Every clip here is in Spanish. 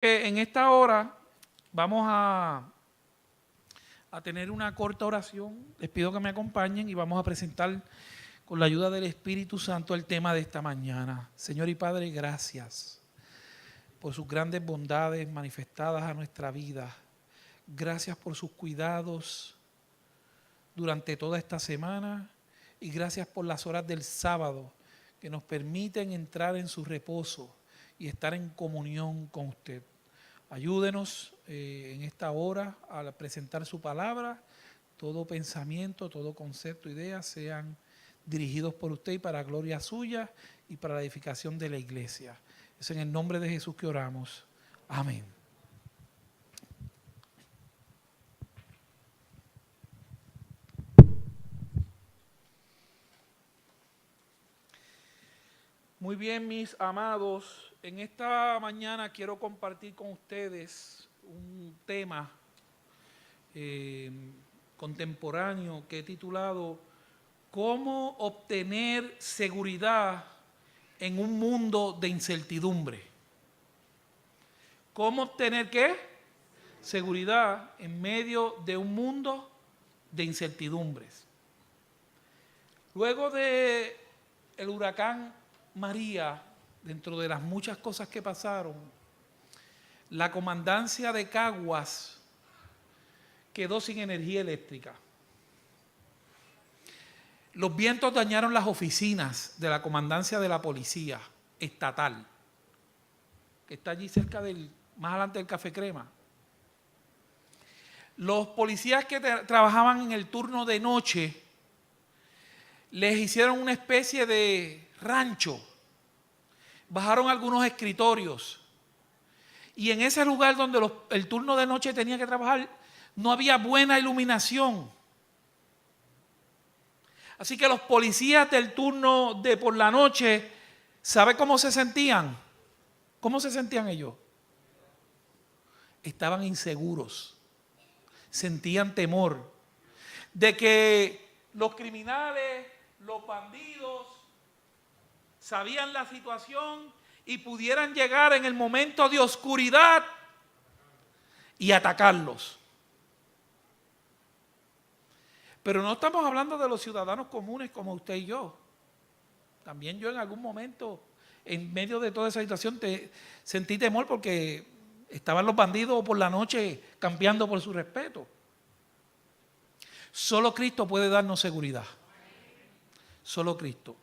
En esta hora vamos a tener una corta oración. Les pido que me acompañen y vamos a presentar con la ayuda del Espíritu Santo el tema de esta mañana. Señor y Padre, gracias por sus grandes bondades manifestadas a nuestra vida. Gracias por sus cuidados durante toda esta semana y gracias por las horas del sábado que nos permiten entrar en su reposo y estar en comunión con usted. Ayúdenos en esta hora a presentar su palabra. Todo pensamiento, todo concepto, idea sean dirigidos por usted y para gloria suya y para la edificación de la iglesia. Es en el nombre de Jesús que oramos. Amén. Muy bien, mis amados, en esta mañana quiero compartir con ustedes un tema contemporáneo que he titulado ¿Cómo obtener seguridad en un mundo de incertidumbre? ¿Cómo obtener qué? Seguridad en medio de un mundo de incertidumbres. Luego de el huracán María, dentro de las muchas cosas que pasaron, la comandancia de Caguas quedó sin energía eléctrica. Los vientos dañaron las oficinas de la comandancia de la policía estatal, que está allí cerca más adelante del Café Crema. Los policías que trabajaban en el turno de noche les hicieron una especie de rancho, bajaron algunos escritorios y en ese lugar donde el turno de noche tenía que trabajar no había buena iluminación. Así que los policías del turno de por la noche, ¿sabe cómo se sentían? ¿Cómo se sentían ellos? Estaban inseguros, sentían temor de que los criminales, los bandidos, sabían la situación y pudieran llegar en el momento de oscuridad y atacarlos. Pero no estamos hablando de los ciudadanos comunes como usted y yo. También yo en algún momento, en medio de toda esa situación, sentí temor porque estaban los bandidos por la noche campeando por su respeto. Solo Cristo puede darnos seguridad. Solo Cristo.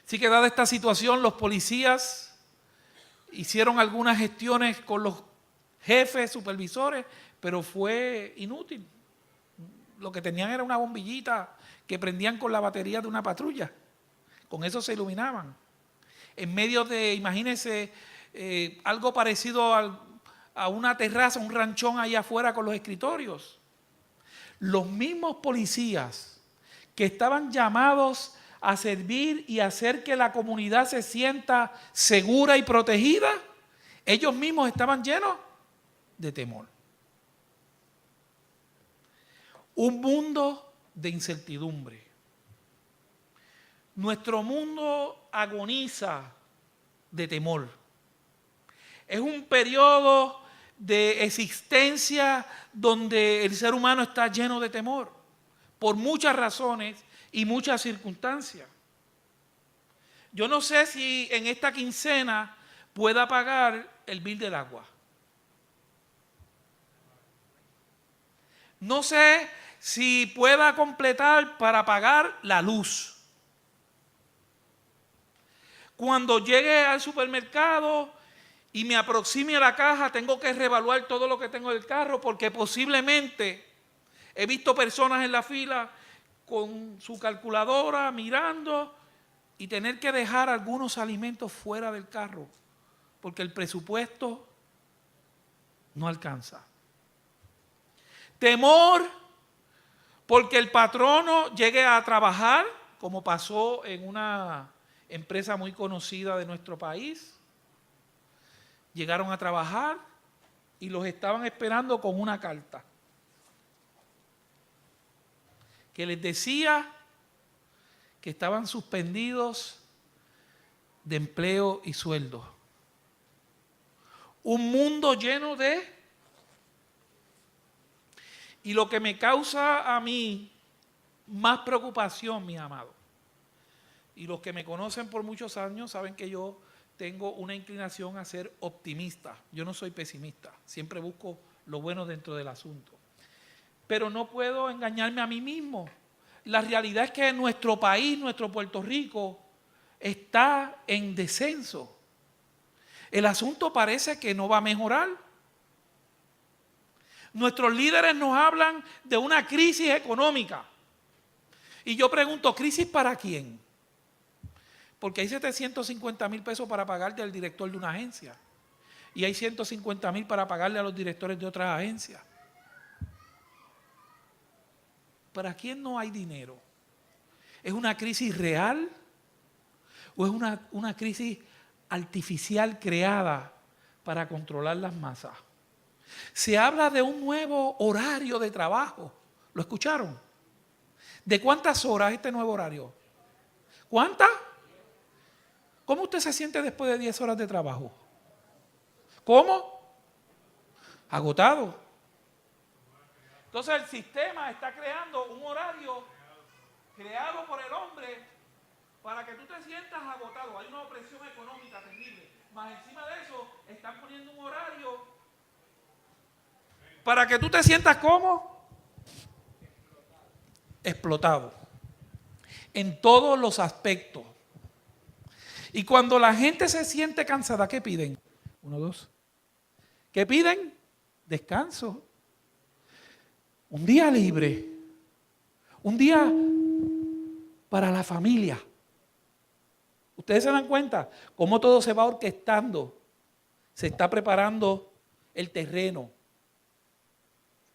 Así que dada esta situación, los policías hicieron algunas gestiones con los jefes, supervisores, pero fue inútil. Lo que tenían era una bombillita que prendían con la batería de una patrulla. Con eso se iluminaban. En medio de, imagínense, algo parecido a una terraza, un ranchón allá afuera con los escritorios. Los mismos policías que estaban llamados a servir y hacer que la comunidad se sienta segura y protegida, ellos mismos estaban llenos de temor. Un mundo de incertidumbre. Nuestro mundo agoniza de temor. Es un periodo de existencia donde el ser humano está lleno de temor, por muchas razones y muchas circunstancias. Yo no sé si en esta quincena pueda pagar el bill del agua. No sé si pueda completar para pagar la luz. Cuando llegue al supermercado y me aproxime a la caja, tengo que reevaluar todo lo que tengo en el carro porque posiblemente he visto personas en la fila con su calculadora mirando y tener que dejar algunos alimentos fuera del carro porque el presupuesto no alcanza. Temor porque el patrono llegue a trabajar, como pasó en una empresa muy conocida de nuestro país. Llegaron a trabajar y los estaban esperando con una carta que les decía que estaban suspendidos de empleo y sueldo. Un mundo lleno de... Y lo que me causa a mí más preocupación, mi amado, y los que me conocen por muchos años saben que yo tengo una inclinación a ser optimista. Yo no soy pesimista, siempre busco lo bueno dentro del asunto. Pero no puedo engañarme a mí mismo. La realidad es que nuestro país, nuestro Puerto Rico, está en descenso. El asunto parece que no va a mejorar. Nuestros líderes nos hablan de una crisis económica. Y yo pregunto, ¿crisis para quién? Porque hay 750,000 pesos para pagarle al director de una agencia. Y hay 150,000 para pagarle a los directores de otras agencias. ¿Para quién no hay dinero? ¿Es una crisis real? ¿O es una crisis artificial creada para controlar las masas? Se habla de un nuevo horario de trabajo. ¿Lo escucharon? ¿De cuántas horas este nuevo horario? ¿Cuántas? ¿Cómo usted se siente después de 10 horas de trabajo? ¿Cómo? Agotado. Entonces el sistema está creando un horario creado por el hombre para que tú te sientas agotado. Hay una opresión económica terrible. Más encima de eso, están poniendo un horario para que tú te sientas ¿cómo? Explotado. En todos los aspectos. Y cuando la gente se siente cansada, ¿qué piden? 1, 2. ¿Qué piden? Descanso. Un día libre. Un día para la familia. Ustedes se dan cuenta cómo todo se va orquestando. Se está preparando el terreno.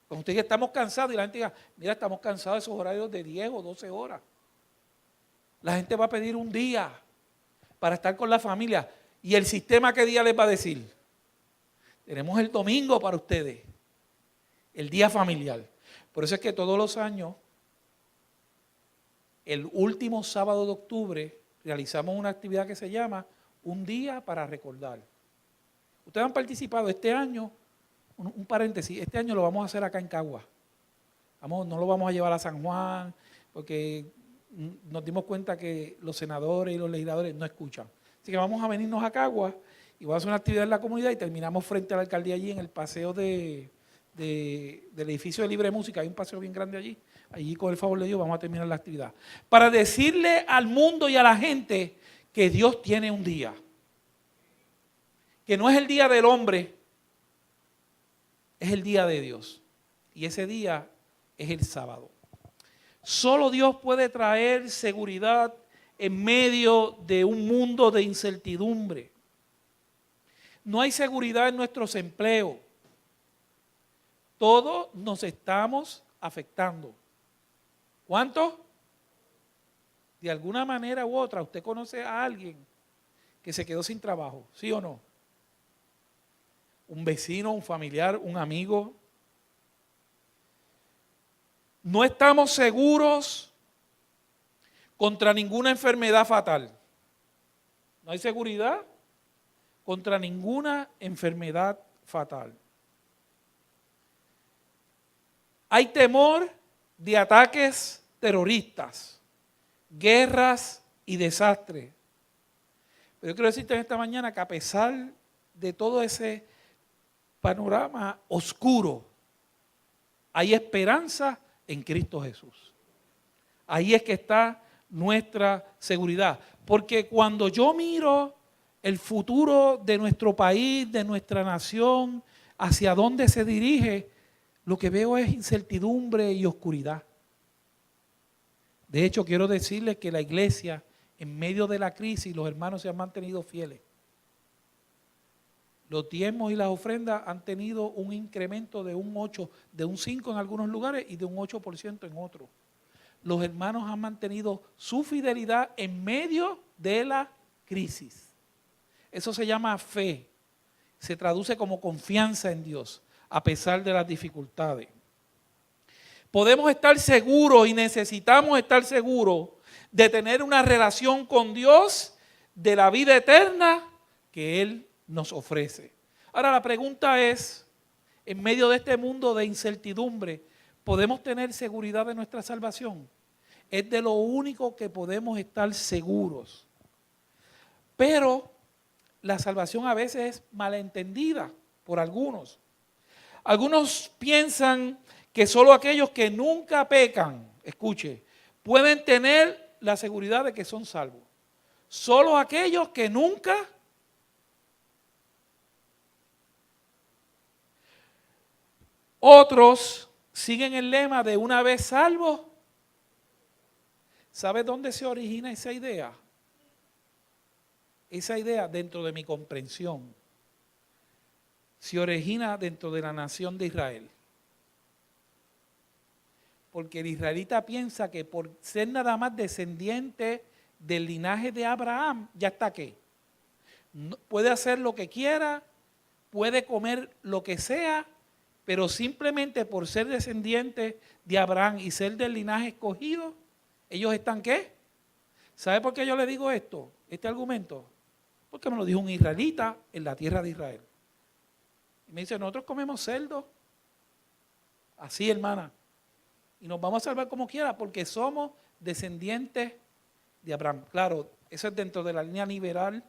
Cuando ustedes estamos cansados y la gente diga, mira, estamos cansados de esos horarios de 10 o 12 horas. La gente va a pedir un día para estar con la familia. ¿Y el sistema qué día les va a decir? Tenemos el domingo para ustedes. El día familiar. Por eso es que todos los años, el último sábado de octubre, realizamos una actividad que se llama Un Día para Recordar. Ustedes han participado este año, un paréntesis, este año lo vamos a hacer acá en Cagua. No lo vamos a llevar a San Juan, porque nos dimos cuenta que los senadores y los legisladores no escuchan. Así que vamos a venirnos a Cagua y vamos a hacer una actividad en la comunidad y terminamos frente a la alcaldía allí en el paseo del edificio de Libre Música. Hay un paseo bien grande allí. Allí, con el favor de Dios, vamos a terminar la actividad. Para decirle al mundo y a la gente que Dios tiene un día. Que no es el día del hombre, es el día de Dios. Y ese día es el sábado. Solo Dios puede traer seguridad en medio de un mundo de incertidumbre. No hay seguridad en nuestros empleos. Todos nos estamos afectando. ¿Cuántos? De alguna manera u otra, usted conoce a alguien que se quedó sin trabajo, ¿sí o no? Un vecino, un familiar, un amigo. No estamos seguros contra ninguna enfermedad fatal. No hay seguridad contra ninguna enfermedad fatal. Hay temor de ataques terroristas, guerras y desastres. Pero yo quiero decirte en esta mañana que a pesar de todo ese panorama oscuro, hay esperanza en Cristo Jesús. Ahí es que está nuestra seguridad. Porque cuando yo miro el futuro de nuestro país, de nuestra nación, hacia dónde se dirige, lo que veo es incertidumbre y oscuridad. De hecho, quiero decirles que la iglesia, en medio de la crisis, los hermanos se han mantenido fieles. Los diezmos y las ofrendas han tenido un incremento de un 8, de un 5 en algunos lugares y de un 8% en otros. Los hermanos han mantenido su fidelidad en medio de la crisis. Eso se llama fe. Se traduce como confianza en Dios, a pesar de las dificultades. Podemos estar seguros y necesitamos estar seguros de tener una relación con Dios, de la vida eterna que Él nos ofrece. Ahora la pregunta es, en medio de este mundo de incertidumbre, ¿podemos tener seguridad de nuestra salvación? Es de lo único que podemos estar seguros. Pero la salvación a veces es malentendida por algunos. Algunos piensan que solo aquellos que nunca pecan, escuche, pueden tener la seguridad de que son salvos. Solo aquellos que nunca. Otros siguen el lema de una vez salvo. ¿Sabe dónde se origina esa idea? Esa idea, dentro de mi comprensión, se origina dentro de la nación de Israel. Porque el israelita piensa que por ser nada más descendiente del linaje de Abraham, ya está ¿qué? Puede hacer lo que quiera, puede comer lo que sea, pero simplemente por ser descendiente de Abraham y ser del linaje escogido, ellos están ¿qué? ¿Sabe por qué yo le digo esto? Este argumento. Porque me lo dijo un israelita en la tierra de Israel. Y me dice, nosotros comemos cerdo. Así, hermana. Y nos vamos a salvar como quiera porque somos descendientes de Abraham. Claro, eso es dentro de la línea liberal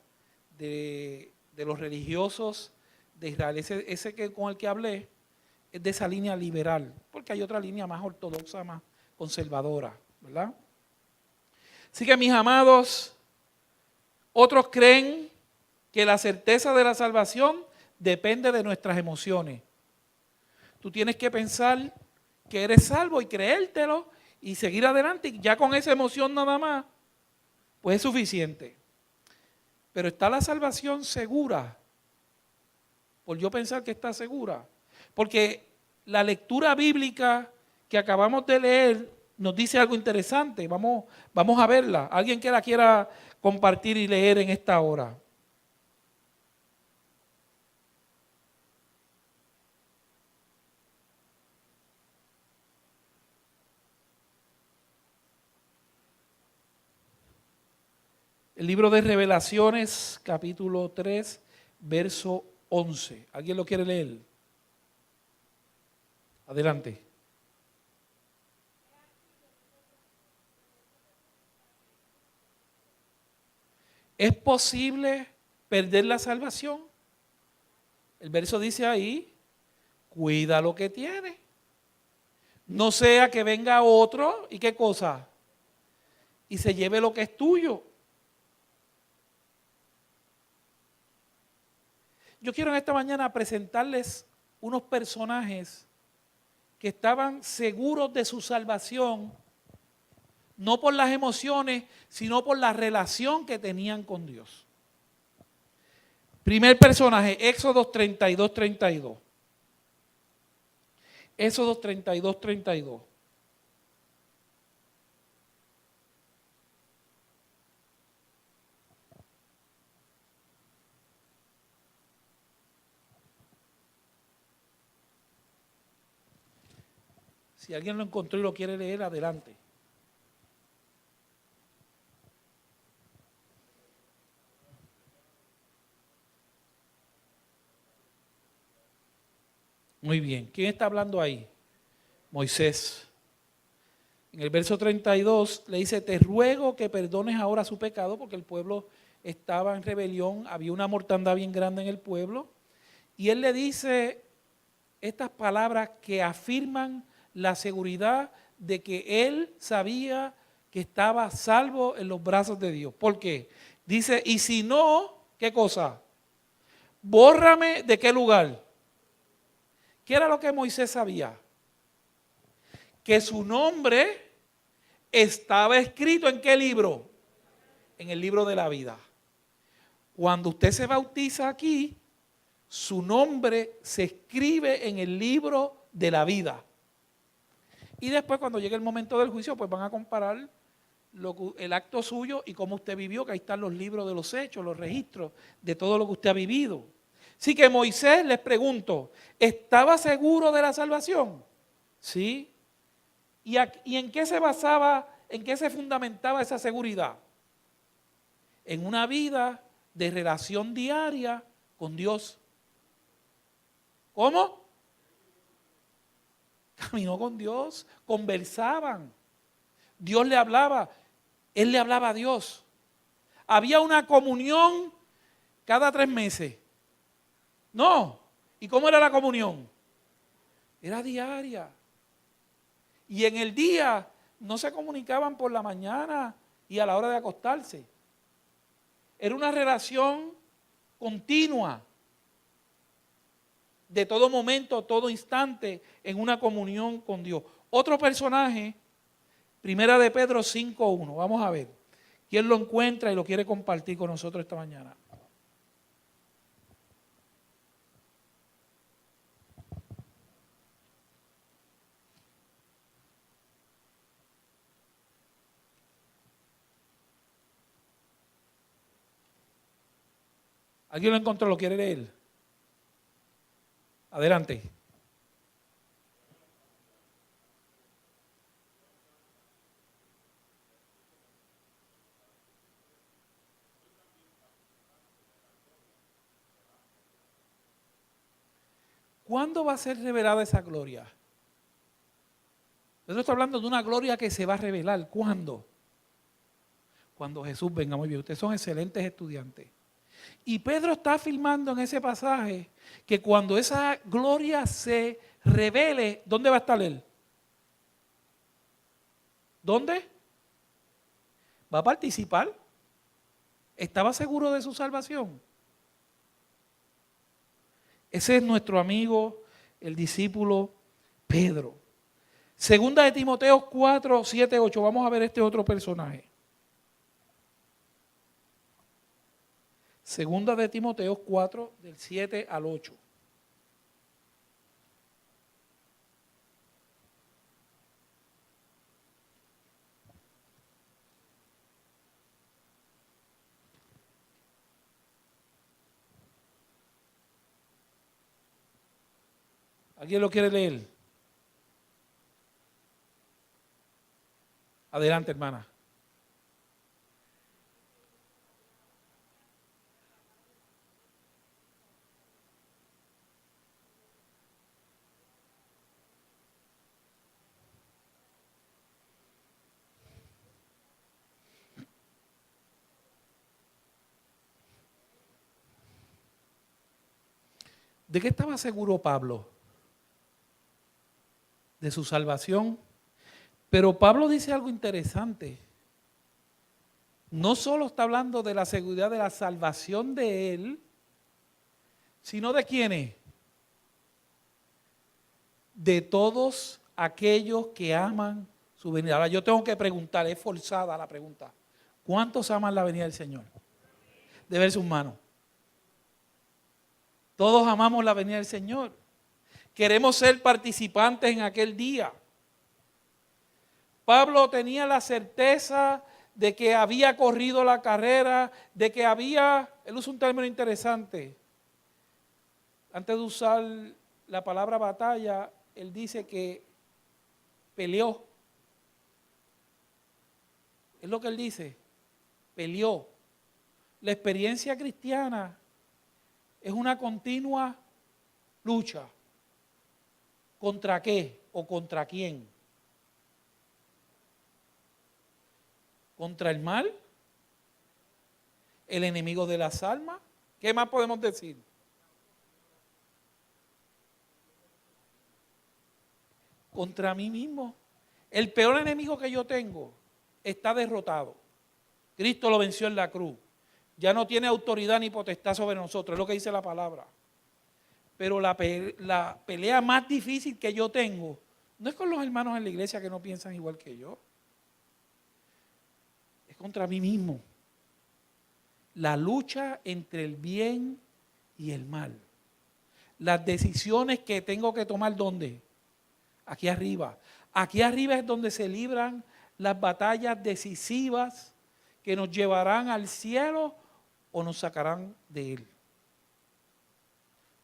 de los religiosos de Israel. Ese que, con el que hablé es de esa línea liberal, porque hay otra línea más ortodoxa, más conservadora, ¿verdad? Así que, mis amados, otros creen que la certeza de la salvación depende de nuestras emociones. Tú tienes que pensar que eres salvo y creértelo y seguir adelante, y ya con esa emoción nada más, pues es suficiente. Pero ¿está la salvación segura? Por yo pensar que está segura. Porque la lectura bíblica que acabamos de leer nos dice algo interesante. Vamos a verla. Alguien que la quiera compartir y leer en esta hora. El libro de Revelaciones, capítulo 3, verso 11. ¿Alguien lo quiere leer? Adelante. ¿Es posible perder la salvación? El verso dice ahí, cuida lo que tienes. No sea que venga otro y qué cosa, y se lleve lo que es tuyo. Yo quiero en esta mañana presentarles unos personajes que estaban seguros de su salvación, no por las emociones, sino por la relación que tenían con Dios. Primer personaje, Éxodo 32, 32. Éxodo 32, 32. Si alguien lo encontró y lo quiere leer, adelante. Muy bien. ¿Quién está hablando ahí? Moisés. En el verso 32 le dice, te ruego que perdones ahora su pecado, porque el pueblo estaba en rebelión, había una mortandad bien grande en el pueblo. Y él le dice estas palabras que afirman la seguridad de que él sabía que estaba salvo en los brazos de Dios. ¿Por qué? Dice, y si no, ¿qué cosa? Bórrame de qué lugar. ¿Qué era lo que Moisés sabía? Que su nombre estaba escrito ¿en qué libro? En el libro de la vida. Cuando usted se bautiza aquí, su nombre se escribe en el libro de la vida. Y después cuando llegue el momento del juicio, pues van a comparar el acto suyo y cómo usted vivió, que ahí están los libros de los hechos, los registros de todo lo que usted ha vivido. Así que Moisés, les pregunto, ¿estaba seguro de la salvación? Sí. ¿Y en qué se basaba, en qué se fundamentaba esa seguridad? En una vida de relación diaria con Dios. ¿Cómo? Caminó con Dios, conversaban. Dios le hablaba, él le hablaba a Dios. Había una comunión cada 3 meses. No. ¿Y cómo era la comunión? Era diaria. Y en el día no se comunicaban por la mañana y a la hora de acostarse. Era una relación continua, de todo momento, todo instante, en una comunión con Dios. Otro personaje, Primera de Pedro 5:1. Vamos a ver quién lo encuentra y lo quiere compartir con nosotros esta mañana. ¿Alguien lo encontró? ¿Lo quiere leer? Adelante. ¿Cuándo va a ser revelada esa gloria? Pedro está hablando de una gloria que se va a revelar. ¿Cuándo? Cuando Jesús venga. Muy bien, ustedes son excelentes estudiantes. Y Pedro está afirmando en ese pasaje que cuando esa gloria se revele, ¿dónde va a estar él? ¿Dónde? ¿Va a participar? ¿Estaba seguro de su salvación? Ese es nuestro amigo, el discípulo Pedro. Segunda de Timoteo 4, 7, 8. Vamos a ver este otro personaje. Segunda de Timoteo 4, del 7 al 8. ¿Alguien lo quiere leer? Adelante, hermana. ¿De qué estaba seguro Pablo? De su salvación. Pero Pablo dice algo interesante. No solo está hablando de la seguridad de la salvación de él, sino de quiénes. De todos aquellos que aman su venida. Ahora yo tengo que preguntar, es forzada la pregunta. ¿Cuántos aman la venida del Señor? De ver sus manos. Todos amamos la venida del Señor. Queremos ser participantes en aquel día. Pablo tenía la certeza de que había corrido la carrera, de que había, él usa un término interesante. Antes de usar la palabra batalla, él dice que peleó. Es lo que él dice, peleó. La experiencia cristiana es una continua lucha. ¿Contra qué o contra quién? ¿Contra el mal? ¿El enemigo de las almas? ¿Qué más podemos decir? Contra mí mismo. El peor enemigo que yo tengo está derrotado. Cristo lo venció en la cruz. Ya no tiene autoridad ni potestad sobre nosotros, es lo que dice la palabra. Pero la pelea más difícil que yo tengo no es con los hermanos en la iglesia que no piensan igual que yo. Es contra mí mismo. La lucha entre el bien y el mal. Las decisiones que tengo que tomar, ¿dónde? Aquí arriba. Aquí arriba es donde se libran las batallas decisivas que nos llevarán al cielo o nos sacarán de él.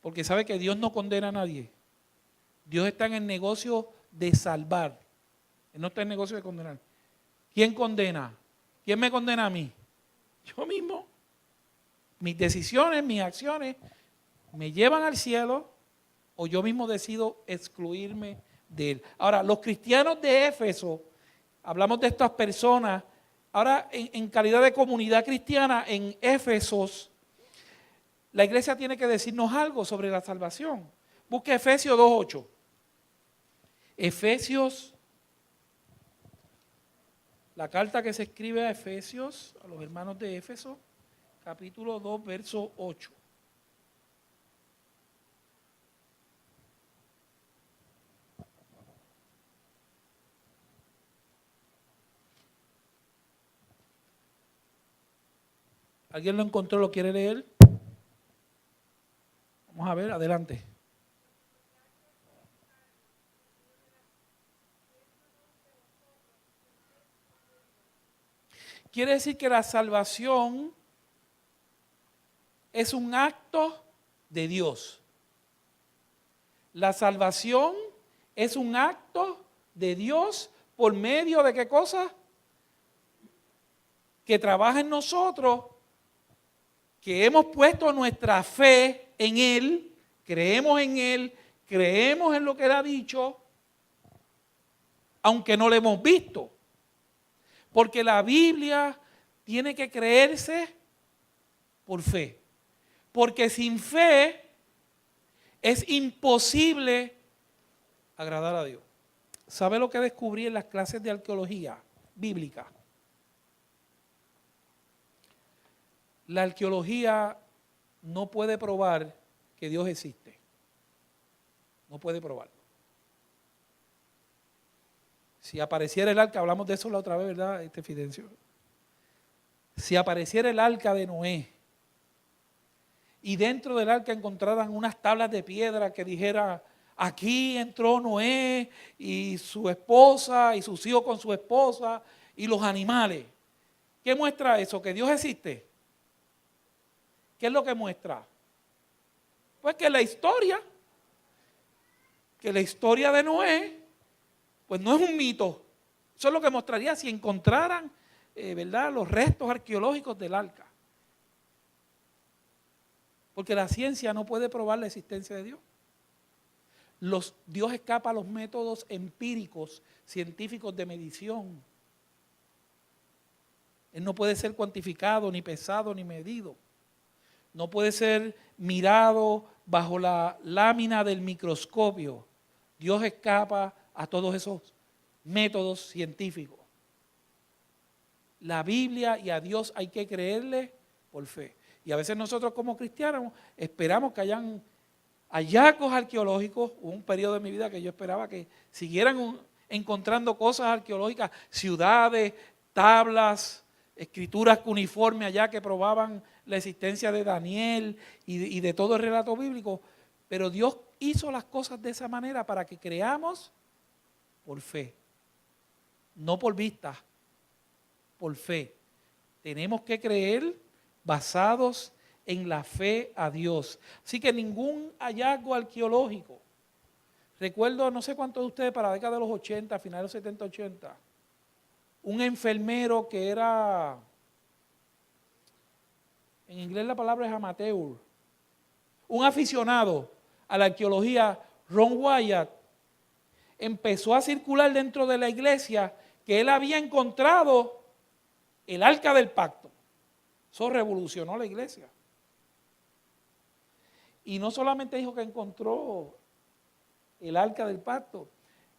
Porque sabe que Dios no condena a nadie. Dios está en el negocio de salvar. Él no está en el negocio de condenar. ¿Quién condena? ¿Quién me condena a mí? Yo mismo. Mis decisiones, mis acciones me llevan al cielo o yo mismo decido excluirme de él. Ahora, los cristianos de Éfeso, hablamos de estas personas, ahora en calidad de comunidad cristiana en Éfesos, la iglesia tiene que decirnos algo sobre la salvación. Busque Efesios 2:8. Efesios, la carta que se escribe a Efesios, a los hermanos de Éfeso, capítulo 2, verso 8. ¿Alguien lo encontró? ¿Lo quiere leer? Vamos a ver, adelante. Quiere decir que la salvación es un acto de Dios. La salvación es un acto de Dios por medio de ¿qué cosa? Que trabaja en nosotros, que hemos puesto nuestra fe en Él, creemos en lo que Él ha dicho, aunque no lo hemos visto. Porque la Biblia tiene que creerse por fe. Porque sin fe es imposible agradar a Dios. ¿Sabe lo que descubrí en las clases de arqueología bíblica? La arqueología no puede probar que Dios existe. No puede probarlo. Si apareciera el arca, hablamos de eso la otra vez, ¿verdad, Fidencio? Si apareciera el arca de Noé y dentro del arca encontraran unas tablas de piedra que dijera, aquí entró Noé y su esposa y sus hijos con su esposa y los animales. ¿Qué muestra eso? ¿Que Dios existe? ¿Qué es lo que muestra? Pues que la historia de Noé, pues no es un mito. Eso es lo que mostraría si encontraran, ¿verdad?, los restos arqueológicos del arca. Porque la ciencia no puede probar la existencia de Dios. Dios escapa a los métodos empíricos, científicos de medición. Él no puede ser cuantificado, ni pesado, ni medido. No puede ser mirado bajo la lámina del microscopio. Dios escapa a todos esos métodos científicos. La Biblia y a Dios hay que creerle por fe. Y a veces nosotros como cristianos esperamos que hayan hallazgos arqueológicos. Hubo un periodo de mi vida que yo esperaba que siguieran encontrando cosas arqueológicas, ciudades, tablas, escrituras cuneiformes allá que probaban la existencia de Daniel y de todo el relato bíblico. Pero Dios hizo las cosas de esa manera para que creamos por fe, no por vista, por fe. Tenemos que creer basados en la fe a Dios. Así que ningún hallazgo arqueológico. Recuerdo, no sé cuántos de ustedes, para la década de los 80, finales de los 70, 80, un enfermero que era, en inglés la palabra es amateur, un aficionado a la arqueología, Ron Wyatt, empezó a circular dentro de la iglesia que él había encontrado el arca del pacto. Eso revolucionó la iglesia. Y no solamente dijo que encontró el arca del pacto,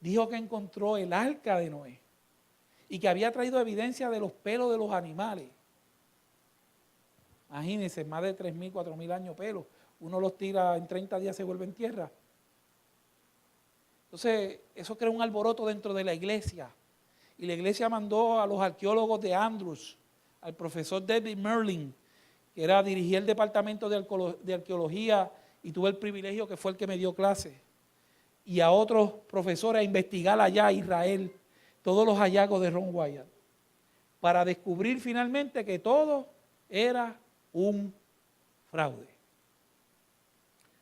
dijo que encontró el arca de Noé y que había traído evidencia de los pelos de los animales. Imagínense, más de 3.000, 4.000 años pelos. Uno los tira en 30 días, se vuelve en tierra. Entonces, eso creó un alboroto dentro de la iglesia. Y la iglesia mandó a los arqueólogos de Andrews, al profesor David Merlin, que dirigía el departamento de arqueología y tuve el privilegio que fue el que me dio clase, y a otros profesores a investigar allá a Israel todos los hallazgos de Ron Wyatt, para descubrir finalmente que todo era un fraude.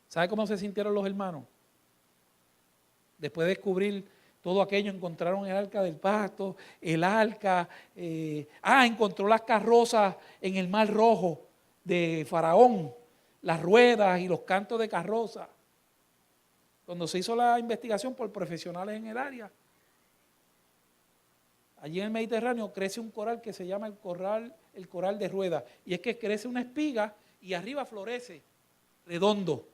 ¿Sabe cómo se sintieron los hermanos? Después de descubrir todo aquello, encontraron el arca del pacto, el arca, encontró las carrozas en el Mar Rojo de Faraón, las ruedas y los cantos de carroza. Cuando se hizo la investigación por profesionales en el área, allí en el Mediterráneo crece un coral que se llama el coral de rueda. Y es que crece una espiga y arriba florece redondo.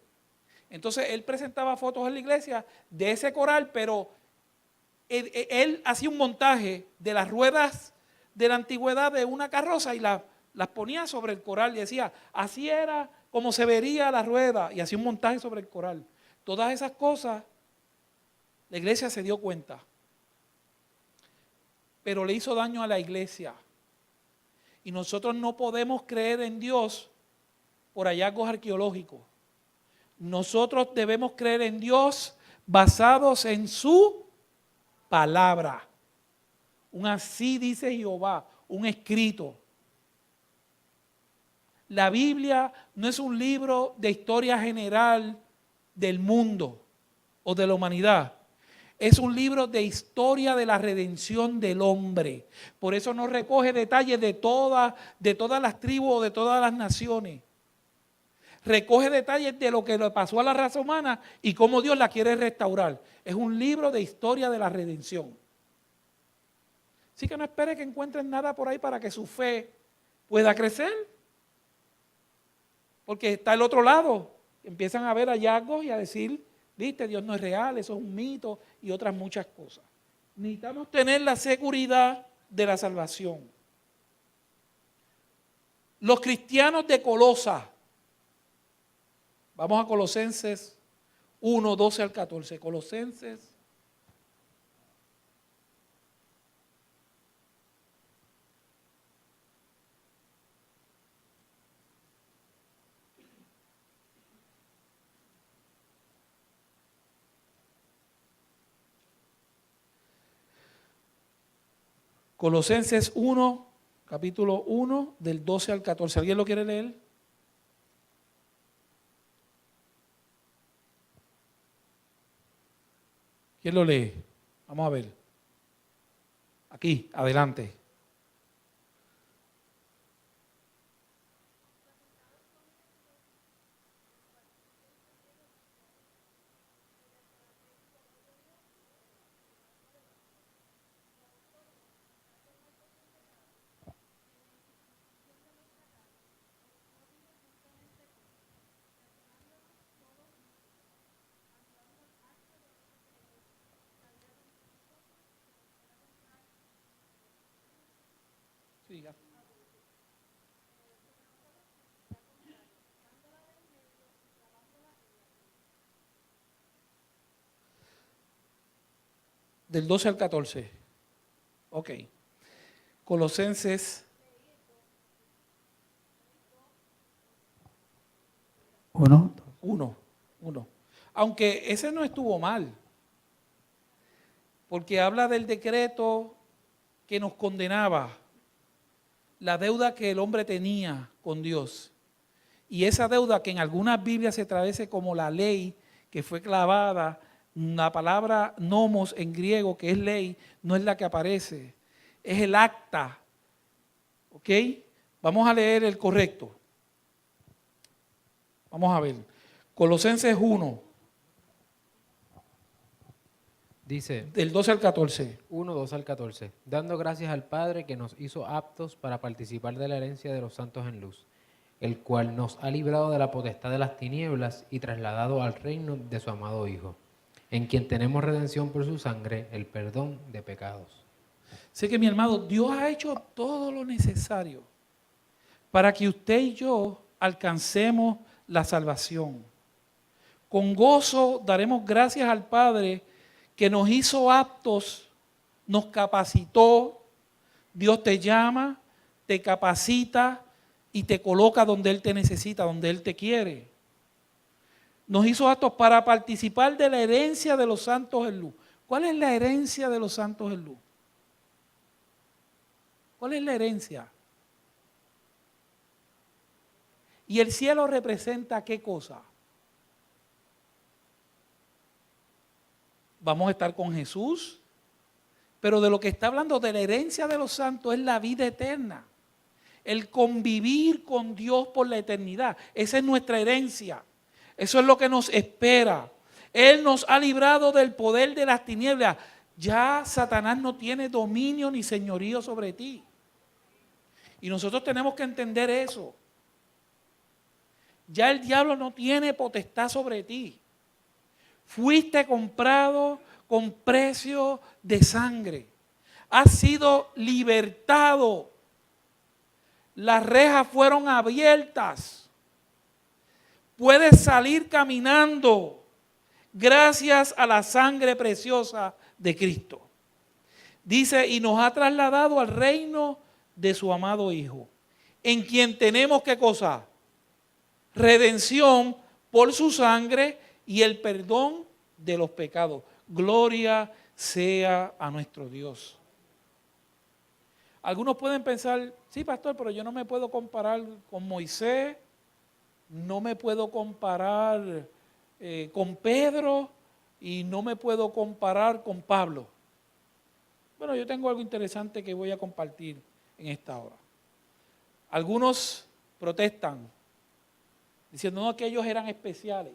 Entonces él presentaba fotos en la iglesia de ese coral, pero él hacía un montaje de las ruedas de la antigüedad de una carroza y las ponía sobre el coral y decía, así era como se vería la rueda, y hacía un montaje sobre el coral. Todas esas cosas, la iglesia se dio cuenta, pero le hizo daño a la iglesia. Y nosotros no podemos creer en Dios por hallazgos arqueológicos. Nosotros debemos creer en Dios basados en su palabra. Un así dice Jehová, un escrito. La Biblia no es un libro de historia general del mundo o de la humanidad. Es un libro de historia de la redención del hombre. Por eso no recoge detalles de todas las tribus o de todas las naciones. Recoge detalles de lo que le pasó a la raza humana y cómo Dios la quiere restaurar. Es un libro de historia de la redención. Así que no espere que encuentren nada por ahí para que su fe pueda crecer. Porque está el otro lado. Empiezan a ver hallazgos y a decir, viste, Dios no es real, eso es un mito y otras muchas cosas. Necesitamos tener la seguridad de la salvación. Los cristianos de Colosa, vamos a Colosenses 1, 12 al 14. Colosenses. Colosenses 1, capítulo 1, del 12 al 14. ¿Alguien lo quiere leer? ¿Quién lo lee? Vamos a ver. Aquí, adelante. Siga. Del 12 al 14. Ok. Colosenses 1. Aunque ese no estuvo mal, porque habla del decreto que nos condenaba, la deuda que el hombre tenía con Dios. Y esa deuda que en algunas Biblias se traduce como la ley que fue clavada, la palabra nomos en griego, que es ley, no es la que aparece, es el acta. ¿Ok? Vamos a leer el correcto. Vamos a ver. Colosenses 1. Dice, Del 12 al 14. 1, 2 al 14, dando gracias al Padre que nos hizo aptos para participar de la herencia de los santos en luz, el cual nos ha librado de la potestad de las tinieblas y trasladado al reino de su amado Hijo, en quien tenemos redención por su sangre, el perdón de pecados. Sé que mi hermano, Dios ha hecho todo lo necesario para que usted y yo alcancemos la salvación. Con gozo daremos gracias al Padre que nos hizo aptos, nos capacitó. Dios te llama, te capacita y te coloca donde Él te necesita, donde Él te quiere. Nos hizo aptos para participar de la herencia de los santos en luz. ¿Cuál es la herencia de los santos en luz? ¿Cuál es la herencia? ¿Y el cielo representa qué cosa? Vamos a estar con Jesús, pero de lo que está hablando de la herencia de los santos es la vida eterna. El convivir con Dios por la eternidad. Esa es nuestra herencia. Eso es lo que nos espera. Él nos ha librado del poder de las tinieblas. Ya Satanás no tiene dominio ni señorío sobre ti. Y nosotros tenemos que entender eso. Ya el diablo no tiene potestad sobre ti. Fuiste comprado con precio de sangre. Has sido libertado. Las rejas fueron abiertas. Puedes salir caminando gracias a la sangre preciosa de Cristo. Dice, y nos ha trasladado al reino de su amado Hijo, en quien tenemos, ¿qué cosa? Redención por su sangre y el perdón de los pecados. Gloria sea a nuestro Dios. Algunos pueden pensar, sí, pastor, pero yo no me puedo comparar con Moisés, no me puedo comparar con Pedro y no me puedo comparar con Pablo. Bueno, yo tengo algo interesante que voy a compartir en esta hora. Algunos protestan diciendo no, que ellos eran especiales,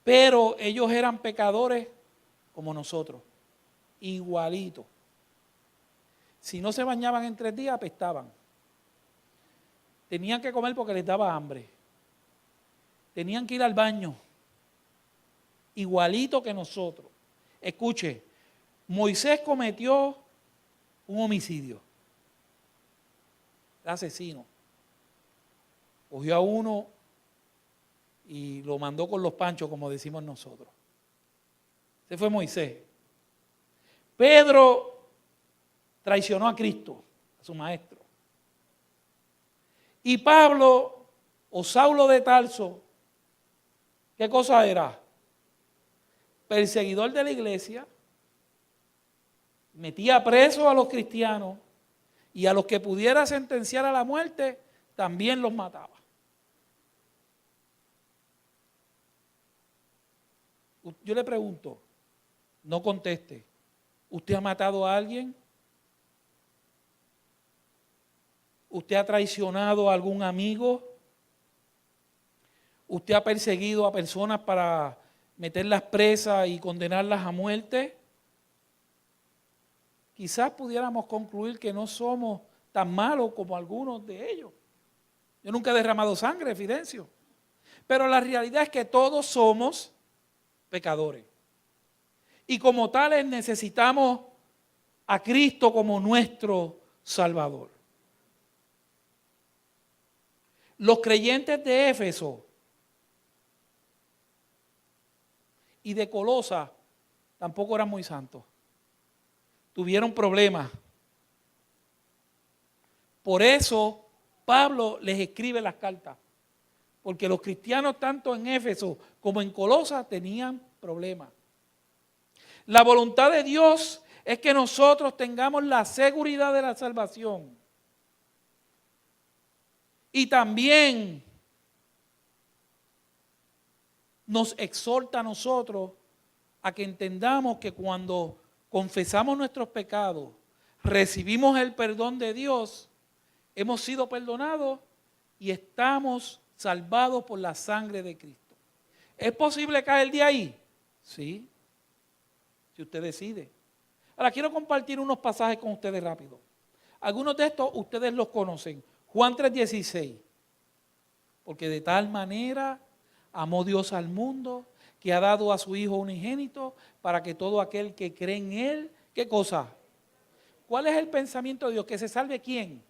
pero ellos eran pecadores como nosotros, igualitos. Si no se bañaban en 3 días, apestaban. Tenían que comer porque les daba hambre. Tenían que ir al baño, igualito que nosotros. Escuche, Moisés cometió un homicidio. Era asesino. Cogió a uno y lo mandó con los panchos, como decimos nosotros. Ese fue Moisés. Pedro traicionó a Cristo, a su maestro. Y Pablo, o Saulo de Tarso, ¿qué cosa era? Perseguidor de la iglesia, metía presos a los cristianos y a los que pudiera sentenciar a la muerte, también los mataba. Yo le pregunto, no conteste, ¿usted ha matado a alguien? ¿Usted ha traicionado a algún amigo? ¿Usted ha perseguido a personas para meterlas presas y condenarlas a muerte? Quizás pudiéramos concluir que no somos tan malos como algunos de ellos. Yo nunca he derramado sangre, Fidencio. Pero la realidad es que todos somos pecadores. Y como tales necesitamos a Cristo como nuestro Salvador. Los creyentes de Éfeso y de Colosa tampoco eran muy santos. Tuvieron problemas. Por eso Pablo les escribe las cartas. Porque los cristianos tanto en Éfeso como en Colosa tenían problemas. La voluntad de Dios es que nosotros tengamos la seguridad de la salvación. Y también nos exhorta a nosotros a que entendamos que cuando confesamos nuestros pecados, recibimos el perdón de Dios, hemos sido perdonados y estamos salvados por la sangre de Cristo. ¿Es posible caer de ahí? Sí, si usted decide. Ahora quiero compartir unos pasajes con ustedes rápido. Algunos de estos ustedes los conocen. Juan 3:16. Porque de tal manera amó Dios al mundo que ha dado a su Hijo unigénito para que todo aquel que cree en Él, ¿qué cosa? ¿Cuál es el pensamiento de Dios? ¿Que se salve quién?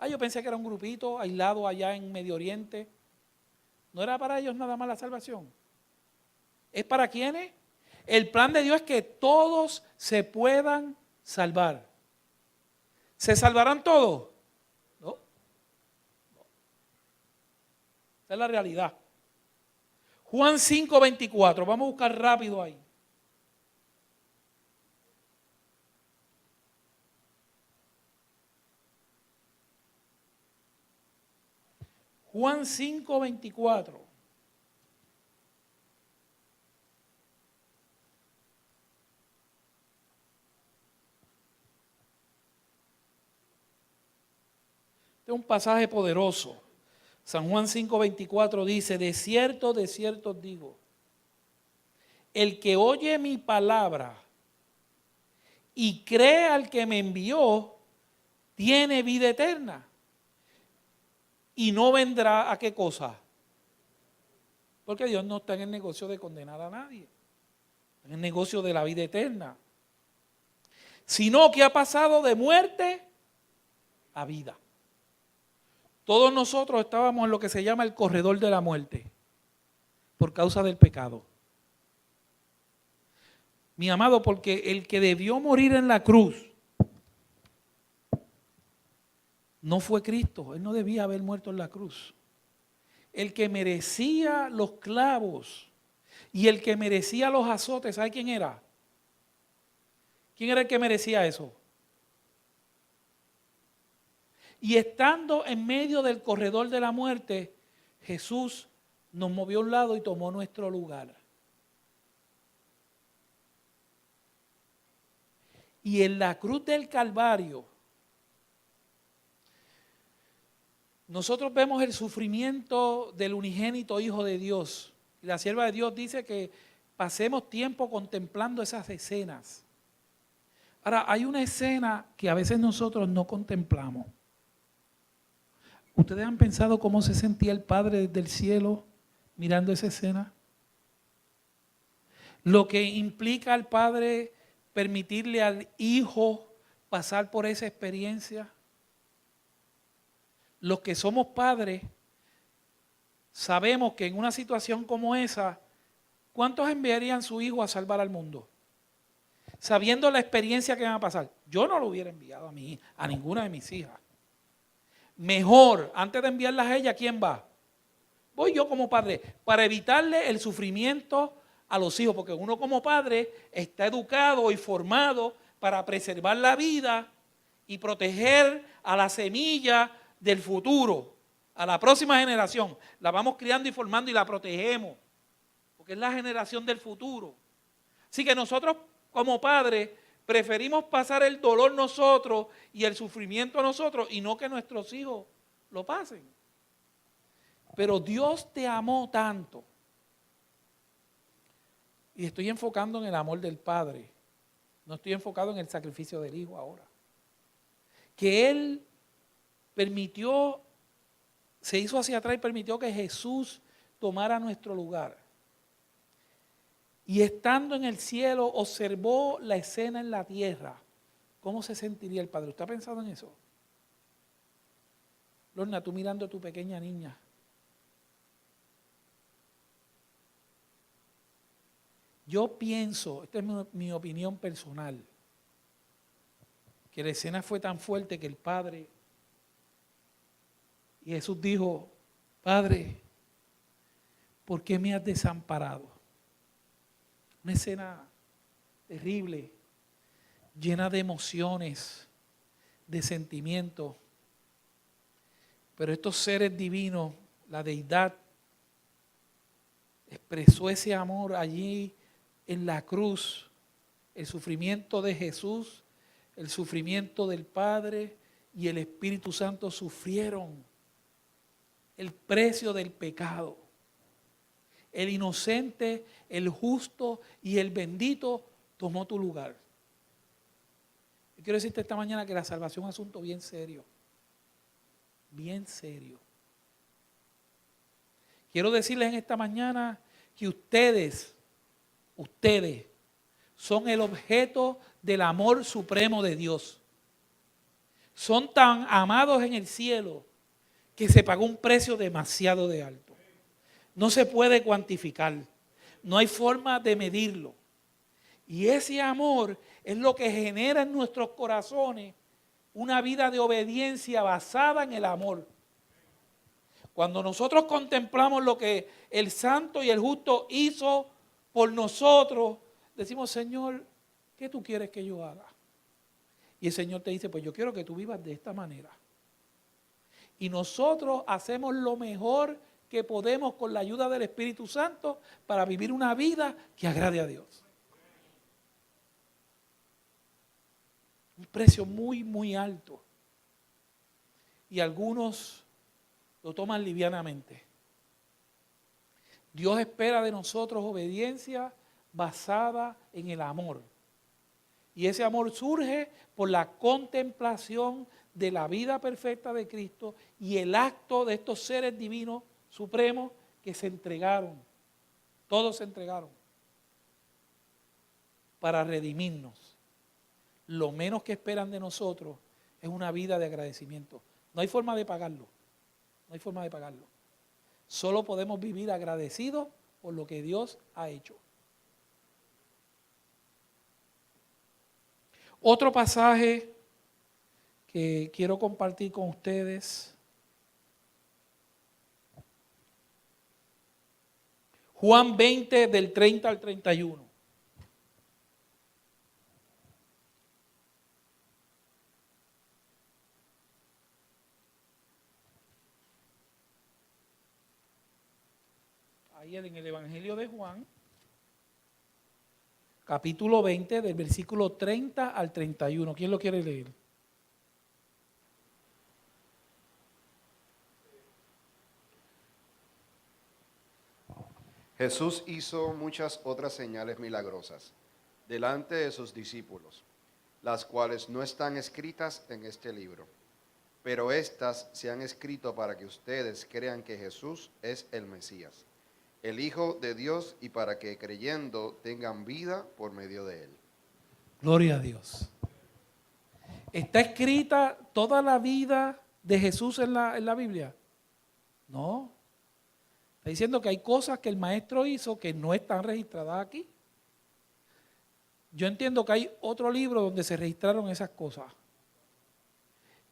Yo pensé que era un grupito aislado allá en Medio Oriente. ¿No era para ellos nada más la salvación? ¿Es para quiénes? El plan de Dios es que todos se puedan salvar. ¿Se salvarán todos? No. Esa es la realidad. Juan 5:24. Vamos a buscar rápido ahí. Juan 5:24. Este es un pasaje poderoso. San Juan 5:24 dice, de cierto os digo, el que oye mi palabra y cree al que me envió, tiene vida eterna. Y no vendrá a qué cosa. Porque Dios no está en el negocio de condenar a nadie. Está en el negocio de la vida eterna. Sino que ha pasado de muerte a vida. Todos nosotros estábamos en lo que se llama el corredor de la muerte. Por causa del pecado. Mi amado, porque el que debió morir en la cruz no fue Cristo. Él no debía haber muerto en la cruz. El que merecía los clavos y el que merecía los azotes, ¿sabe quién era? ¿Quién era el que merecía eso? Y estando en medio del corredor de la muerte, Jesús nos movió a un lado y tomó nuestro lugar. Y en la cruz del Calvario, nosotros vemos el sufrimiento del unigénito Hijo de Dios. Y la sierva de Dios dice que pasemos tiempo contemplando esas escenas. Ahora, hay una escena que a veces nosotros no contemplamos. ¿Ustedes han pensado cómo se sentía el Padre desde el cielo mirando esa escena? Lo que implica al Padre permitirle al Hijo pasar por esa experiencia. Los que somos padres sabemos que en una situación como esa, ¿cuántos enviarían a su hijo a salvar al mundo? Sabiendo la experiencia que van a pasar. Yo no lo hubiera enviado a ninguna de mis hijas. Mejor, antes de enviarlas a ella, ¿quién va? Voy yo como padre, para evitarle el sufrimiento a los hijos, porque uno como padre está educado y formado para preservar la vida y proteger a la semilla del futuro, a la próxima generación. La vamos criando y formando y la protegemos, porque es la generación del futuro. Así que nosotros como padres preferimos pasar el dolor nosotros y el sufrimiento a nosotros y no que nuestros hijos lo pasen. Pero Dios te amó tanto. Y estoy enfocando en el amor del Padre. No estoy enfocado en el sacrificio del Hijo ahora. Que Él permitió, se hizo hacia atrás y permitió que Jesús tomara nuestro lugar. Y estando en el cielo, observó la escena en la tierra. ¿Cómo se sentiría el Padre? ¿Usted ha pensado en eso? Lorna, tú mirando a tu pequeña niña. Yo pienso, esta es mi opinión personal, que la escena fue tan fuerte que el Padre, y Jesús dijo, Padre, ¿por qué me has desamparado? Una escena terrible, llena de emociones, de sentimientos, pero estos seres divinos, la deidad, expresó ese amor allí en la cruz, el sufrimiento de Jesús, el sufrimiento del Padre y el Espíritu Santo sufrieron el precio del pecado. El inocente, el justo y el bendito tomó tu lugar. Yo quiero decirte esta mañana que la salvación es un asunto bien serio. Bien serio. Quiero decirles en esta mañana que ustedes son el objeto del amor supremo de Dios. Son tan amados en el cielo que se pagó un precio demasiado de alto. No se puede cuantificar, no hay forma de medirlo. Y ese amor es lo que genera en nuestros corazones una vida de obediencia basada en el amor. Cuando nosotros contemplamos lo que el santo y el justo hizo por nosotros, decimos, Señor, ¿qué tú quieres que yo haga? Y el Señor te dice, pues yo quiero que tú vivas de esta manera. Y nosotros hacemos lo mejor que podemos con la ayuda del Espíritu Santo para vivir una vida que agrade a Dios. Un precio muy, muy alto. Y algunos lo toman livianamente. Dios espera de nosotros obediencia basada en el amor. Y ese amor surge por la contemplación de la vida perfecta de Cristo y el acto de estos seres divinos supremos que se entregaron. Todos se entregaron para redimirnos. Lo menos que esperan de nosotros es una vida de agradecimiento. No hay forma de pagarlo. No hay forma de pagarlo. Solo podemos vivir agradecidos por lo que Dios ha hecho. Otro pasaje que quiero compartir con ustedes. Juan 20 del 30 al 31. Ahí en el Evangelio de Juan, capítulo 20, del versículo 30 al 31. ¿Quién lo quiere leer? Jesús hizo muchas otras señales milagrosas delante de sus discípulos, las cuales no están escritas en este libro, pero estas se han escrito para que ustedes crean que Jesús es el Mesías, el Hijo de Dios, y para que creyendo tengan vida por medio de él. Gloria a Dios. ¿Está escrita toda la vida de Jesús en la Biblia? No. Está diciendo que hay cosas que el maestro hizo que no están registradas aquí. Yo entiendo que hay otro libro donde se registraron esas cosas.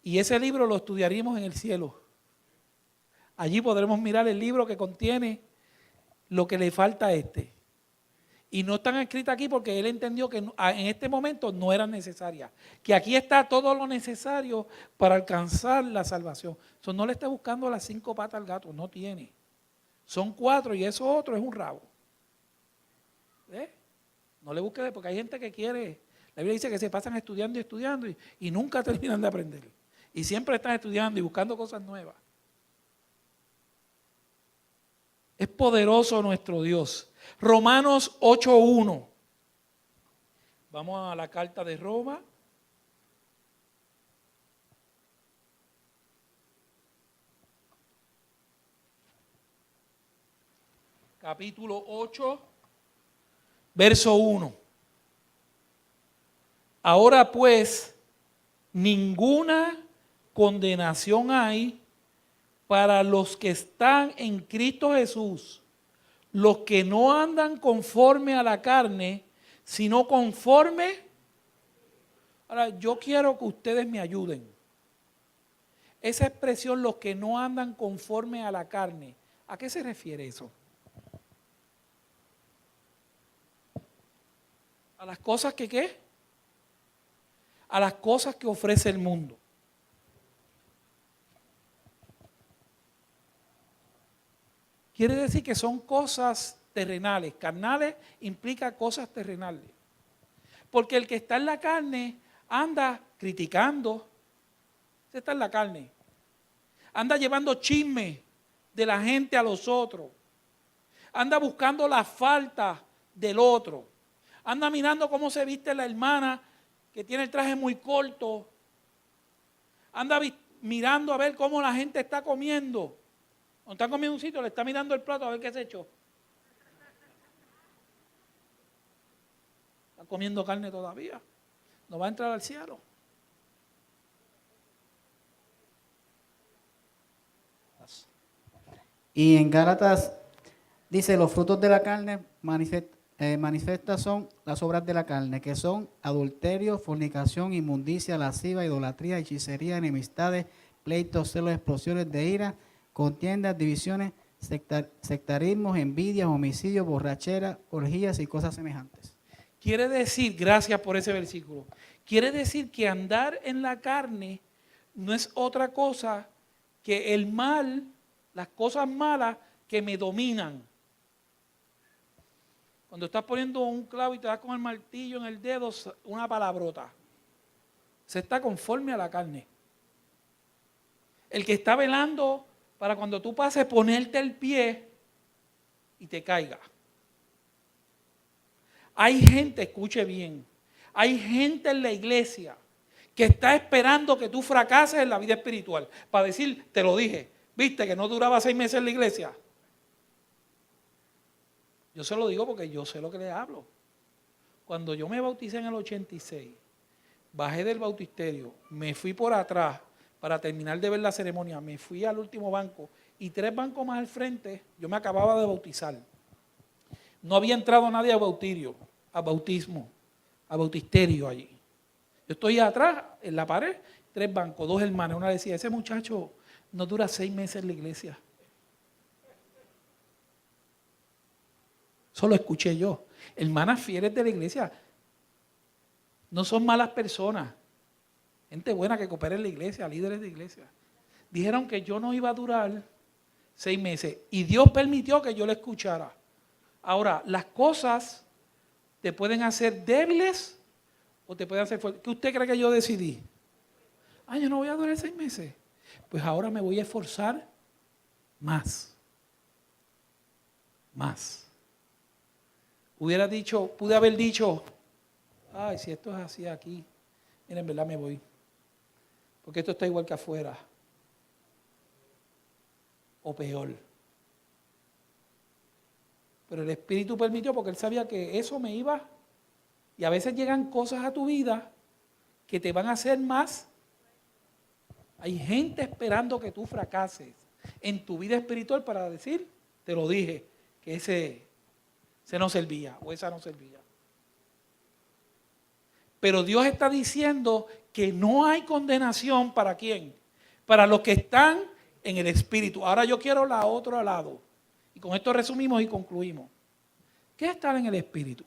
Y ese libro lo estudiaríamos en el cielo. Allí podremos mirar el libro que contiene lo que le falta a este. Y no están escritas aquí porque él entendió que en este momento no eran necesarias. Que aquí está todo lo necesario para alcanzar la salvación. Eso no le está buscando las 5 patas al gato, no tiene. Son 4 y eso otro es un rabo. ¿Eh? No le busque, porque hay gente que quiere. La Biblia dice que se pasan estudiando y estudiando y nunca terminan de aprender. Y siempre están estudiando y buscando cosas nuevas. Es poderoso nuestro Dios. Romanos 8:1. Vamos a la carta de Roma. Capítulo 8, verso 1. Ahora pues, ninguna condenación hay para los que están en Cristo Jesús, los que no andan conforme a la carne, sino conforme. Ahora, yo quiero que ustedes me ayuden. Esa expresión, los que no andan conforme a la carne, ¿a qué se refiere eso? ¿A las cosas que qué? A las cosas que ofrece el mundo. Quiere decir que son cosas terrenales. Carnales implica cosas terrenales. Porque el que está en la carne anda criticando. Ese está en la carne. Anda llevando chisme de la gente a los otros. Anda buscando la falta del otro. Anda mirando cómo se viste la hermana que tiene el traje muy corto. Anda mirando a ver cómo la gente está comiendo. Cuando está comiendo un sitio, le está mirando el plato a ver qué se echó. Está comiendo carne todavía. No va a entrar al cielo. Y en Gálatas dice, los frutos de la carne manifiestas son las obras de la carne, que son adulterio, fornicación, inmundicia, lascivia, idolatría, hechicería, enemistades, pleitos, celos, explosiones de ira, contiendas, divisiones, sectarismos, envidias, homicidios, borrachera, orgías y cosas semejantes. Quiere decir, gracias por ese versículo, quiere decir que andar en la carne no es otra cosa que el mal, las cosas malas que me dominan. Cuando estás poniendo un clavo y te das con el martillo en el dedo, una palabrota. Se está conforme a la carne. El que está velando para cuando tú pases ponerte el pie y te caiga. Hay gente, escuche bien, hay gente en la iglesia que está esperando que tú fracases en la vida espiritual para decir, te lo dije, viste que no duraba 6 meses en la iglesia. Yo se lo digo porque yo sé lo que le hablo. Cuando yo me bauticé en el 86, bajé del bautisterio, me fui por atrás para terminar de ver la ceremonia, me fui al último banco y 3 bancos más al frente, yo me acababa de bautizar. No había entrado nadie a bautismo, a bautisterio allí. Yo estoy atrás, en la pared, 3 bancos, 2 hermanas. Una decía, ese muchacho no dura 6 meses en la iglesia. Eso lo escuché yo. Hermanas fieles de la iglesia no son malas personas. Gente buena que coopera en la iglesia, líderes de iglesia. Dijeron que yo no iba a durar 6 meses y Dios permitió que yo lo escuchara. Ahora, las cosas te pueden hacer débiles o te pueden hacer fuertes. ¿Qué usted cree que yo decidí? Yo no voy a durar 6 meses. Pues ahora me voy a esforzar más. Pude haber dicho, si esto es así aquí, miren, en verdad me voy. Porque esto está igual que afuera. O peor. Pero el Espíritu permitió porque Él sabía que eso me iba. Y a veces llegan cosas a tu vida que te van a hacer más. Hay gente esperando que tú fracases en tu vida espiritual para decir, te lo dije, que ese no servía o esa no servía. Pero Dios está diciendo que no hay condenación para quién, para los que están en el Espíritu. Ahora yo quiero la otro lado. Y con esto resumimos y concluimos. ¿Qué es estar en el Espíritu?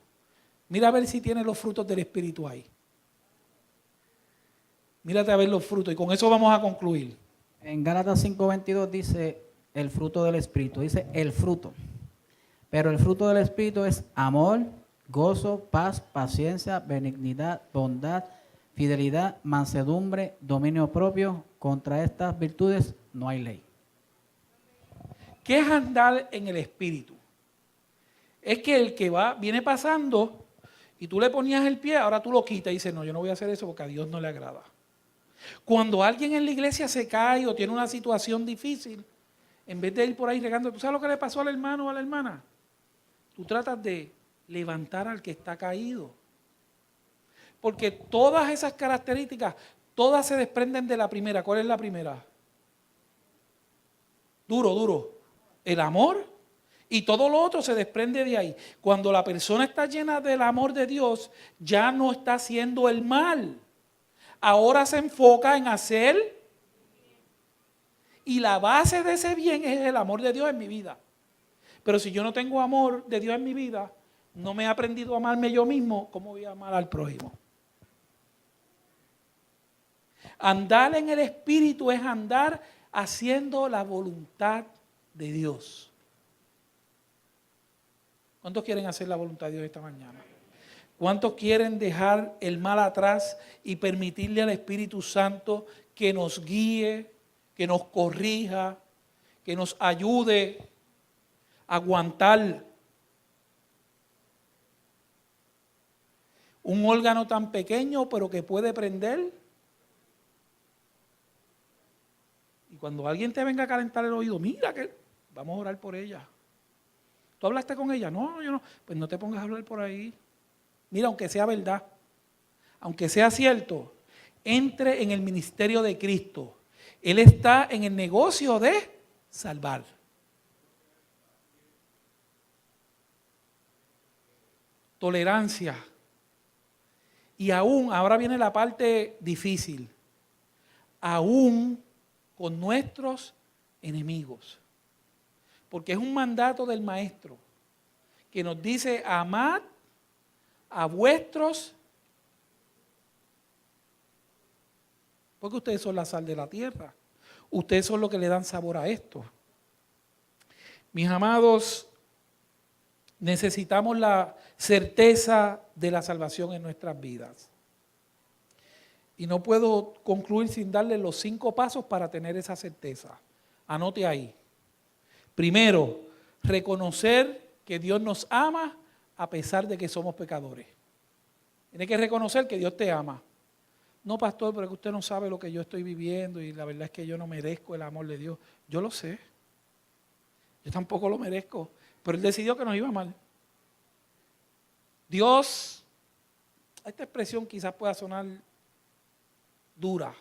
Mira a ver si tiene los frutos del Espíritu ahí. Mírate a ver los frutos y con eso vamos a concluir. En Gálatas 5:22 dice el fruto del Espíritu, dice el fruto. Pero el fruto del Espíritu es amor, gozo, paz, paciencia, benignidad, bondad, fidelidad, mansedumbre, dominio propio. Contra estas virtudes no hay ley. ¿Qué es andar en el Espíritu? Es que el que viene pasando y tú le ponías el pie, ahora tú lo quitas y dices, no, yo no voy a hacer eso porque a Dios no le agrada. Cuando alguien en la iglesia se cae o tiene una situación difícil, en vez de ir por ahí regando, ¿tú sabes lo que le pasó al hermano o a la hermana? Tú tratas de levantar al que está caído. Porque todas esas características, todas se desprenden de la primera. ¿Cuál es la primera? Duro. El amor. Y todo lo otro se desprende de ahí. Cuando la persona está llena del amor de Dios, ya no está haciendo el mal. Ahora se enfoca en hacer. Y la base de ese bien es el amor de Dios en mi vida. Pero si yo no tengo amor de Dios en mi vida, no me he aprendido a amarme yo mismo, ¿cómo voy a amar al prójimo? Andar en el Espíritu es andar haciendo la voluntad de Dios. ¿Cuántos quieren hacer la voluntad de Dios esta mañana? ¿Cuántos quieren dejar el mal atrás y permitirle al Espíritu Santo que nos guíe, que nos corrija, que nos ayude a aguantar un órgano tan pequeño pero que puede prender? Y cuando alguien te venga a calentar el oído, mira que vamos a orar por ella. ¿Tú hablaste con ella? No, yo no. Pues no te pongas a hablar por ahí. Mira, aunque sea verdad, aunque sea cierto, entre en el ministerio de Cristo. Él está en el negocio de salvar. Tolerancia. Y aún, ahora viene la parte difícil, aún con nuestros enemigos. Porque es un mandato del Maestro que nos dice, amad a vuestros, porque ustedes son la sal de la tierra. Ustedes son los que le dan sabor a esto. Mis amados, necesitamos la certeza de la salvación en nuestras vidas. Y no puedo concluir sin darle los 5 pasos para tener esa certeza. Anote ahí. Primero, reconocer que Dios nos ama a pesar de que somos pecadores. Tiene que reconocer que Dios te ama. No, pastor, pero es que usted no sabe lo que yo estoy viviendo y la verdad es que yo no merezco el amor de Dios. Yo lo sé. Yo tampoco lo merezco. Pero Él decidió que nos iba mal. Dios, esta expresión quizás pueda sonar dura.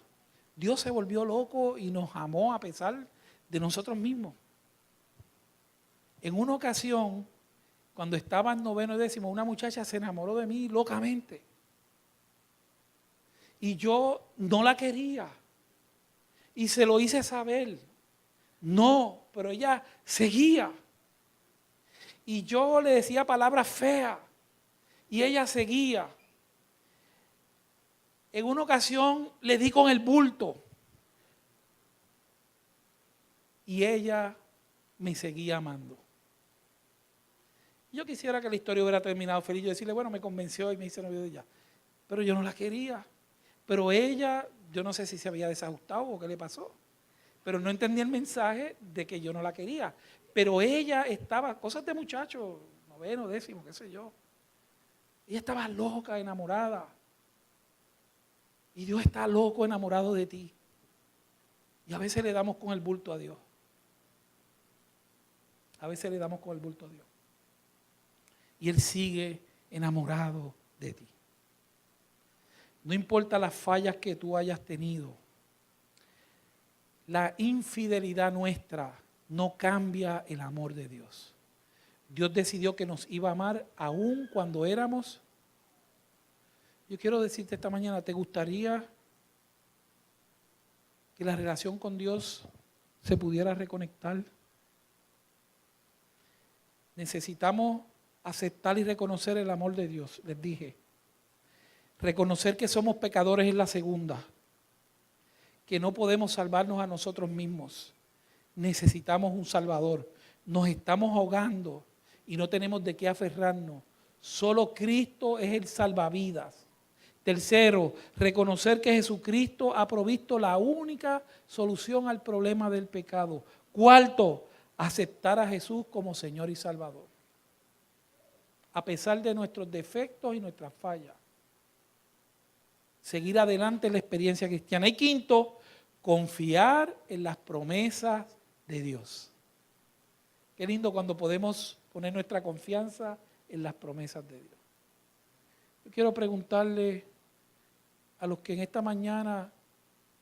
Dios se volvió loco y nos amó a pesar de nosotros mismos. En una ocasión, cuando estaba en 9º y 10º, una muchacha se enamoró de mí locamente. Y yo no la quería. Y se lo hice saber. No, pero ella seguía. Y yo le decía palabras feas. Y ella seguía. En una ocasión le di con el bulto. Y ella me seguía amando. Yo quisiera que la historia hubiera terminado feliz. Yo decirle, bueno, me convenció y me hice novio de ella. Pero yo no la quería. Pero ella, yo no sé si se había desajustado o qué le pasó. Pero no entendí el mensaje de que yo no la quería. Pero ella estaba, cosas de muchacho, 9º, 10º, qué sé yo. Ella estaba loca, enamorada. Y Dios está loco, enamorado de ti. Y a veces le damos con el bulto a Dios. A veces le damos con el bulto a Dios. Y Él sigue enamorado de ti. No importa las fallas que tú hayas tenido. La infidelidad nuestra no cambia el amor de Dios. Dios decidió que nos iba a amar aún cuando éramos. Yo quiero decirte esta mañana, ¿te gustaría que la relación con Dios se pudiera reconectar? Necesitamos aceptar y reconocer el amor de Dios, les dije. Reconocer que somos pecadores es la segunda. Que no podemos salvarnos a nosotros mismos. Necesitamos un Salvador. Nos estamos ahogando y no tenemos de qué aferrarnos. Solo Cristo es el salvavidas. Tercero, reconocer que Jesucristo ha provisto la única solución al problema del pecado. Cuarto, aceptar a Jesús como Señor y Salvador. A pesar de nuestros defectos y nuestras fallas. Seguir adelante en la experiencia cristiana. Y quinto, confiar en las promesas de Dios. Qué lindo cuando podemos poner nuestra confianza en las promesas de Dios. Yo quiero preguntarle a los que en esta mañana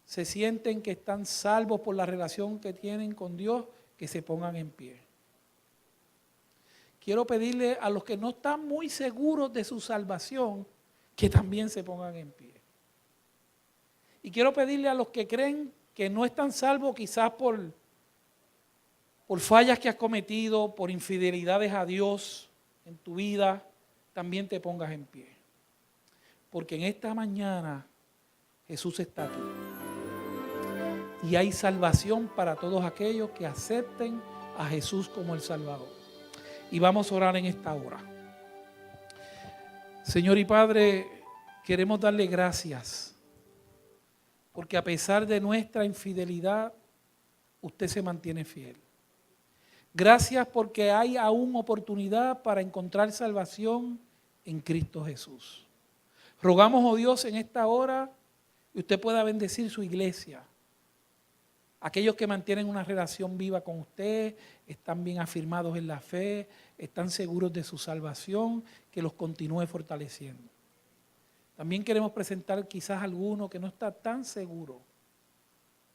se sienten que están salvos por la relación que tienen con Dios, que se pongan en pie. Quiero pedirle a los que no están muy seguros de su salvación, que también se pongan en pie. Y quiero pedirle a los que creen que no están salvos quizás por fallas que has cometido, por infidelidades a Dios en tu vida, también te pongas en pie. Porque en esta mañana Jesús está aquí. Y hay salvación para todos aquellos que acepten a Jesús como el Salvador. Y vamos a orar en esta hora. Señor y Padre, queremos darle gracias. Porque a pesar de nuestra infidelidad, usted se mantiene fiel. Gracias porque hay aún oportunidad para encontrar salvación en Cristo Jesús. Rogamos, oh Dios, en esta hora que usted pueda bendecir su iglesia. Aquellos que mantienen una relación viva con usted, están bien afirmados en la fe, están seguros de su salvación, que los continúe fortaleciendo. También queremos presentar quizás a alguno que no está tan seguro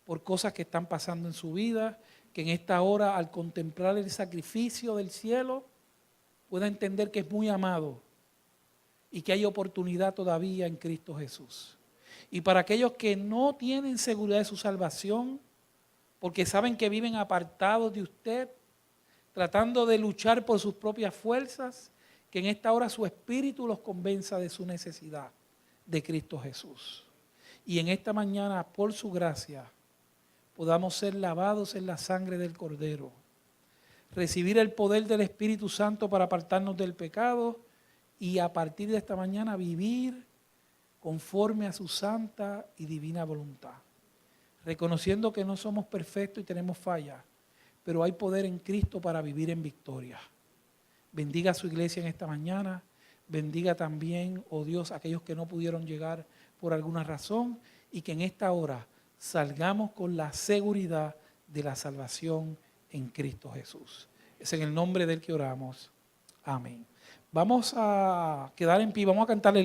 por cosas que están pasando en su vida, que en esta hora al contemplar el sacrificio del cielo pueda entender que es muy amado y que hay oportunidad todavía en Cristo Jesús. Y para aquellos que no tienen seguridad de su salvación, porque saben que viven apartados de usted, tratando de luchar por sus propias fuerzas, que en esta hora su espíritu los convenza de su necesidad de Cristo Jesús. Y en esta mañana, por su gracia, podamos ser lavados en la sangre del Cordero, recibir el poder del Espíritu Santo para apartarnos del pecado y a partir de esta mañana vivir conforme a su santa y divina voluntad. reconociendo que no somos perfectos y tenemos fallas, pero hay poder en Cristo para vivir en victoria. Bendiga a su iglesia en esta mañana, bendiga también, oh Dios, a aquellos que no pudieron llegar por alguna razón y que en esta hora salgamos con la seguridad de la salvación en Cristo Jesús. Es en el nombre del que oramos. Amén. Vamos a quedar en pie, vamos a cantarle.